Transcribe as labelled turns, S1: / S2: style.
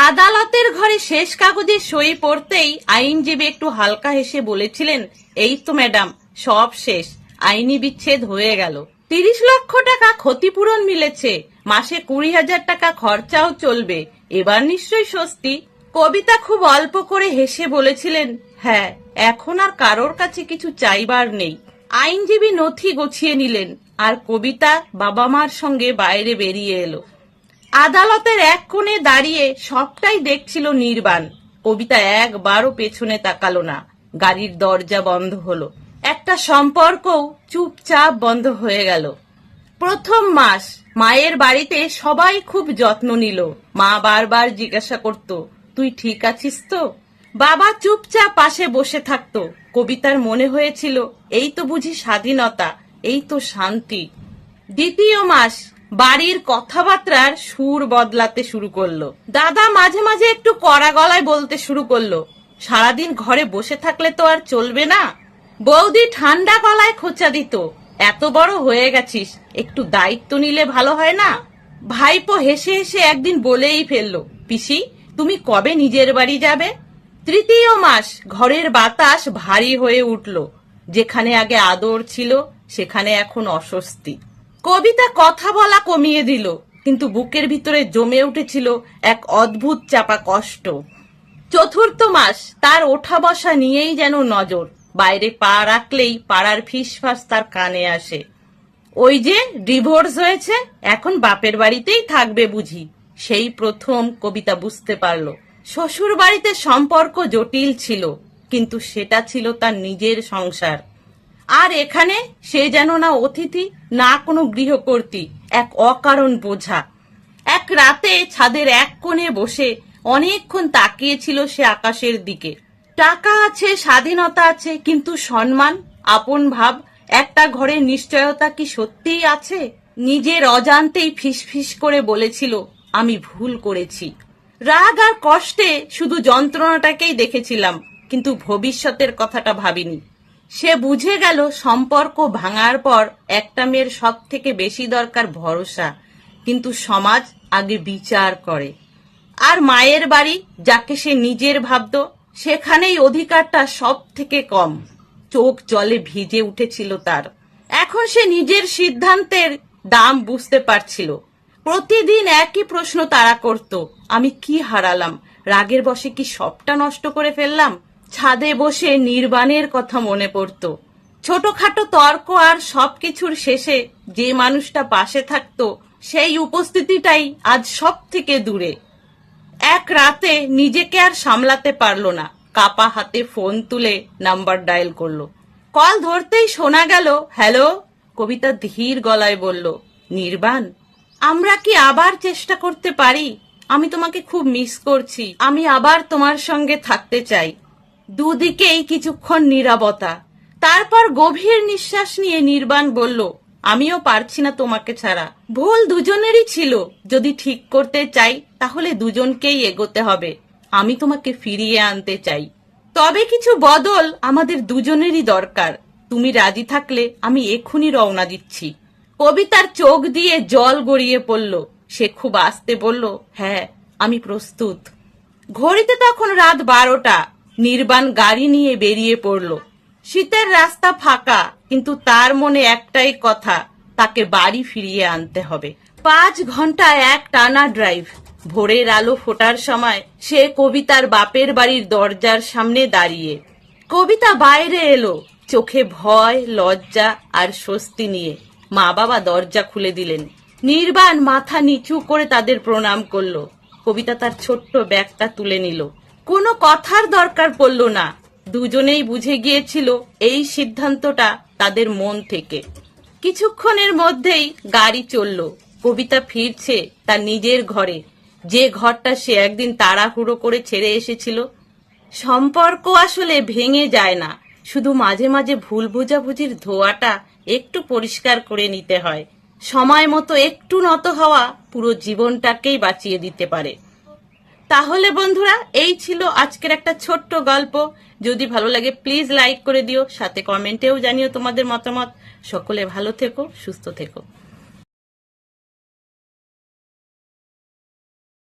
S1: আদালতের ঘরে শেষ কাগজে সই পড়তেই আইনজীবী একটু হালকা হেসে বলেছিলেন, এই তো ম্যাডাম, সব শেষ, আইনি বিচ্ছেদ হয়ে গেল। 30 লক্ষ টাকা ক্ষতিপূরণ মিলেছে, মাসে 20,000 টাকা খরচাও চলবে, এবার নিশ্চয়ই স্বস্তি। কবিতা খুব অল্প করে হেসে বলেছিলেন, হ্যাঁ, এখন আর কারোর কাছে কিছু চাইবার নেই। আইনজীবী নথি গুছিয়ে নিলেন আর কবিতা বাবা মার সঙ্গে বাইরে বেরিয়ে এলো। আদালতের এক কোণে দাঁড়িয়ে সবটাই দেখছিল নির্বাণ। কবিতা একবারও পেছনে তাকালো না। গাড়ির দরজা বন্ধ হলো। একটা সম্পর্কও চুপচাপ বন্ধ হয়ে গেল। প্রথম মাস মায়ের বাড়িতে সবাই খুব যত্ন নিল। মা বারবার জিজ্ঞাসা করত, তুই ঠিক আছিস তো? বাবা চুপচাপ পাশে বসে থাকতো। কবিতার মনে হয়েছিল, এই তো বুঝি স্বাধীনতা, এই তো শান্তি। দ্বিতীয় মাস বাড়ির কথাবার্তার সুর বদলাতে শুরু করলো। দাদা মাঝে মাঝে একটু কড়া গলায় বলতে শুরু করলো, সারাদিন ঘরে বসে থাকলে তো আর চলবে না। বৌদি ঠান্ডা গলায় খোঁচা দিত, এত বড় হয়ে গেছিস, একটু দায়িত্ব নিলে ভালো হয় না? ভাইপো হেসে হেসে একদিন বলেই ফেললো, পিসি তুমি কবে নিজের বাড়ি যাবে? তৃতীয় মাস ঘরের বাতাস ভারী হয়ে উঠল। যেখানে আগে আদর ছিল সেখানে এখন অস্বস্তি। কবিতা কথা বলা কমিয়ে দিল, কিন্তু বুকের ভিতরে জমে উঠেছিল এক অদ্ভুত চাপা কষ্ট। চতুর্থ মাস তার ওঠা বসা নিয়েই যেন নজর। বাইরে পা রাখলেই পাড়ার ফিসফাস তার কানে আসে, ওই যে ডিভোর্স হয়েছে, এখন বাপের বাড়িতেই থাকবে বুঝি। সেই প্রথম কবিতা বুঝতে পারল, শ্বশুর বাড়িতে সম্পর্ক জটিল ছিল, কিন্তু সেটা ছিল তার নিজের সংসার। আর এখানে সে যেন না অতিথি, না কোনো গৃহকর্ত্রী, এক অকারণ বোঝা। এক রাতে ছাদের এক কোণে বসে অনেকক্ষণ তাকিয়েছিল সে আকাশের দিকে। টাকা আছে, স্বাধীনতা আছে, কিন্তু সম্মান, আপন ভাব, একটা ঘরের নিশ্চয়তা কি সত্যিই আছে? নিজের অজান্তেই ফিসফিস করে বলেছিল, আমি ভুল করেছি। রাগ আর কষ্টে শুধু যন্ত্রণাটাকেই দেখেছিলাম, কিন্তু ভবিষ্যতের কথাটা ভাবিনি। সে বুঝে গেল সম্পর্ক ভাঙার পর একটা মেয়ের সব থেকে বেশি দরকার ভরসা, কিন্তু সমাজ আগে বিচার করে। আর মায়ের বাড়ি, যাকে সে নিজের ভাবত, সেখানেই অধিকারটা সব থেকে কম। চোখ জলে ভিজে উঠেছিল তার। এখন সে নিজের সিদ্ধান্তের দাম বুঝতে পারছিল। প্রতিদিন একই প্রশ্ন তারা করত, আমি কি হারালাম? রাগের বশে কি সবটা নষ্ট করে ফেললাম? ছাদে বসে নির্বাণের কথা মনে পড়ত। ছোটখাটো তর্ক আর সবকিছুর শেষে যে মানুষটা পাশে থাকতো, সেই উপস্থিতিটাই আজ সব থেকে দূরে। এক রাতে নিজেকে আর সামলাতে পারলো না, কাপা হাতে ফোন তুলে নাম্বার ডায়াল করলো। কল ধরতেই শোনা গেল, হ্যালো। কবিতা ধীর গলায় বলল, নির্বাণ, আমরা কি আবার চেষ্টা করতে পারি? আমি তোমাকে খুব মিস করছি, আমি আবার তোমার সঙ্গে থাকতে চাই। দুদিকেই কিছুক্ষণ নীরবতা, তারপর গভীর নিঃশ্বাস নিয়ে নির্বাণ বলল, আমিও পারছি না তোমাকে ছাড়া। ভুল দুজনেরই ছিল, যদি ঠিক করতে চাই তাহলে দুজনকেই এগোতে হবে। আমি তোমাকে ফিরিয়ে আনতে চাই, তবে কিছু বদল আমাদের দুজনেরই দরকার। তুমি রাজি থাকলে আমি এক্ষুনি রওনা দিচ্ছি। কবিতার চোখ দিয়ে জল গড়িয়ে পড়ল। সে খুব আস্তে বলল, হ্যাঁ, আমি প্রস্তুত। ঘড়িতে তখন রাত 12টা। নির্বাণ গাড়ি নিয়ে বেরিয়ে পড়ল। শীতের রাস্তা ফাঁকা, কিন্তু তার মনে একটাই কথা, তাকে বাড়ি ফিরিয়ে আনতে হবে। 5 ঘন্টা এক টানা ড্রাইভ। ভোরের আলো ফোটার সময় সে কবিতার বাপের বাড়ির দরজার সামনে দাঁড়িয়ে। কবিতা বাইরে এলো, চোখে ভয়, লজ্জা আর স্বস্তি নিয়ে। মা বাবা দরজা খুলে দিলেন। নির্বাণ মাথা নিচু করে তাদের প্রণাম করলো। কবিতা তার ছোট্ট ব্যাগটা তুলে নিল। কোনো কথার দরকার পড়ল না, দুজনেই বুঝে গিয়েছিল এই সিদ্ধান্তটা তাদের মন থেকে। কিছুক্ষণের মধ্যেই গাড়ি চলল। কবিতা ফিরছে তার নিজের ঘরে, যে ঘরটা সে একদিন তাড়াহুড়ো করে ছেড়ে এসেছিল। সম্পর্ক আসলে ভেঙে যায় না, শুধু মাঝে মাঝে ভুল বোঝাবুঝির ধোঁয়াটা একটু পরিষ্কার করে নিতে হয়। সময় মতো একটু নত হওয়া পুরো জীবনটাকেই বাঁচিয়ে দিতে পারে। তাহলে বন্ধুরা, এই ছিল আজকের একটা ছোট্ট গল্প। যদি ভালো লাগে প্লিজ লাইক করে দিও, সাথে কমেন্টেও জানিও তোমাদের মতামত। সকলে ভালো থেকো, সুস্থ থেকো।